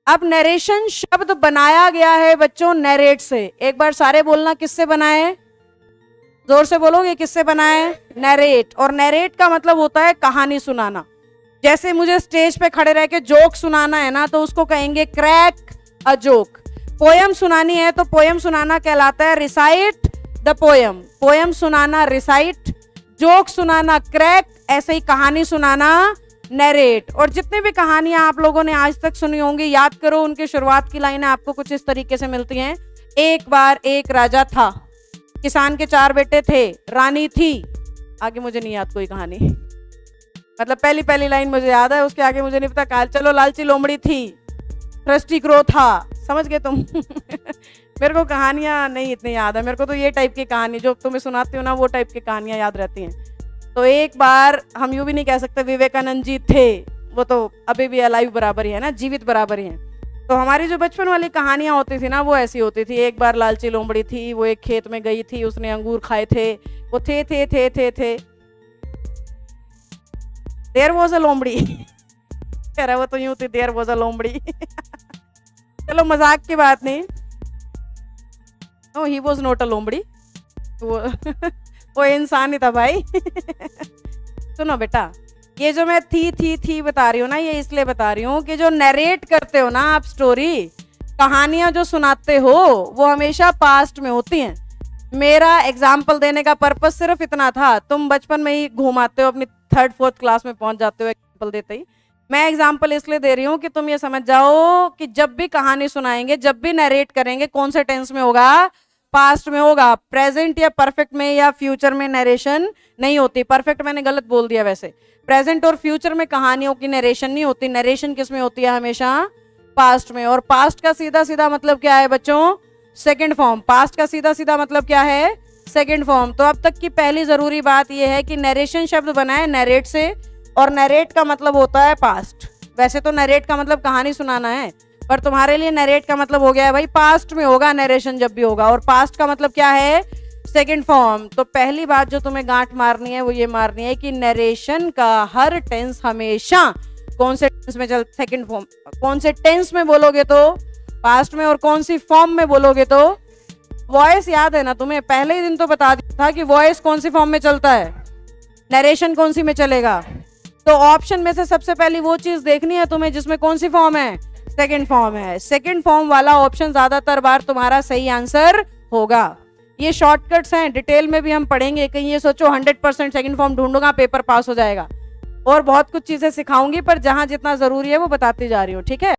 अब नरेशन शब्द बनाया गया है बच्चों नरेट से। एक बार सारे बोलना, किससे बना है? जोर से बोलोगे, किससे बना है? नरेट। और नरेट का मतलब होता है कहानी सुनाना। जैसे मुझे स्टेज पे खड़े रह के जोक सुनाना है ना, तो उसको कहेंगे क्रैक अ जोक। पोयम सुनानी है तो पोयम सुनाना कहलाता है रिसाइट द पोयम। पोयम सुनाना रिसाइट, जोक सुनाना क्रैक, ऐसे ही कहानी सुनाना नरेट। और जितने भी कहानियां आप लोगों ने आज तक सुनी होंगी, याद करो उनकी शुरुआत की लाइनें आपको कुछ इस तरीके से मिलती हैं। एक बार एक राजा था, किसान के 4 बेटे थे, रानी थी। आगे मुझे नहीं याद कोई कहानी, मतलब पहली लाइन मुझे याद है, उसके आगे मुझे नहीं पता। काल चलो लालची लोमड़ी थी, थ्रस्टी क्रो था, समझ गए तुम? मेरे को कहानियां नहीं इतनी याद है, मेरे को तो ये टाइप की कहानी जो तुम्हें सुनाती हूँ ना, वो टाइप की कहानियां याद रहती हैं। तो एक बार हम यूं भी नहीं कह सकते विवेकानंद जी थे, वो तो अभी भी अलाइव बराबर ही है ना, जीवित बराबर ही है। तो हमारी जो बचपन वाली कहानियां होती थी ना, वो ऐसी होती थी। एक बार लालची लोमड़ी थी, वो एक खेत में गई थी, उसने अंगूर खाए थे, वो थे देयर वाज अ लोमड़ी। कह रहा वो तो यूं थी, देयर वाज अ लोमड़ी। चलो मजाक की बात नहीं, no he was not a लोमड़ी, वो इंसान ही था भाई। सुनो बेटा, ये जो मैं थी बता रही हूँ ना, ये इसलिए बता रही हूँ कि जो नरेट करते हो ना आप स्टोरी, कहानियां जो सुनाते हो, वो हमेशा पास्ट में होती हैं। मेरा एग्जाम्पल देने का पर्पस सिर्फ इतना था। तुम बचपन में ही घूमाते हो, अपनी 3rd 4th क्लास में पहुंच जाते हो एग्जाम्पल देते ही। मैं एग्जाम्पल इसलिए दे रही हूँ कि तुम ये समझ जाओ कि जब भी कहानी सुनाएंगे, जब भी नरेट करेंगे, कौन से टेंस में होगा? पास्ट में होगा। प्रेजेंट या परफेक्ट में या फ्यूचर में नरेशन नहीं होती। परफेक्ट मैंने गलत बोल दिया वैसे। प्रेजेंट और फ्यूचर में कहानियों की नरेशन नहीं होती। नरेशन किस में होती है? हमेशा पास्ट में। और पास्ट का सीधा सीधा मतलब क्या है बच्चों? Second form. पास्ट का सीधा सीधा मतलब क्या है? Second form. तो अब तक की पहली जरूरी बात यह है कि नरेशन शब्द बना है नरेट से, और नरेट का मतलब होता है पास्ट। वैसे तो नरेट का मतलब कहानी सुनाना है, पर तुम्हारे लिए नरेट का मतलब हो गया है भाई पास्ट में होगा नरेशन जब भी होगा। और पास्ट का मतलब क्या है? Second form. तो पहली बात जो तुम्हें गांठ मारनी है वो ये मारनी है कि नरेशन का हर टेंस हमेशा कौन से टेंस में चल? Second form. कौन से टेंस में बोलोगे तो? पास्ट में। और कौन सी फॉर्म में बोलोगे तो? वॉइस याद है ना तुम्हें? पहले ही दिन तो बता दिया था कि वॉइस कौन सी फॉर्म में चलता है, नरेशन कौन सी में चलेगा। तो ऑप्शन में से सबसे पहली वो चीज देखनी है तुम्हें जिसमें कौन सी फॉर्म है? सेकंड फॉर्म है। सेकंड फॉर्म वाला ऑप्शन ज्यादातर बार तुम्हारा सही आंसर होगा। ये शॉर्टकट्स हैं, डिटेल में भी हम पढ़ेंगे। कहीं ये सोचो 100% सेकंड फॉर्म ढूंढूंगा पेपर पास हो जाएगा। और बहुत कुछ चीजें सिखाऊंगी, पर जहां जितना जरूरी है वो बताती जा रही हूँ, ठीक है।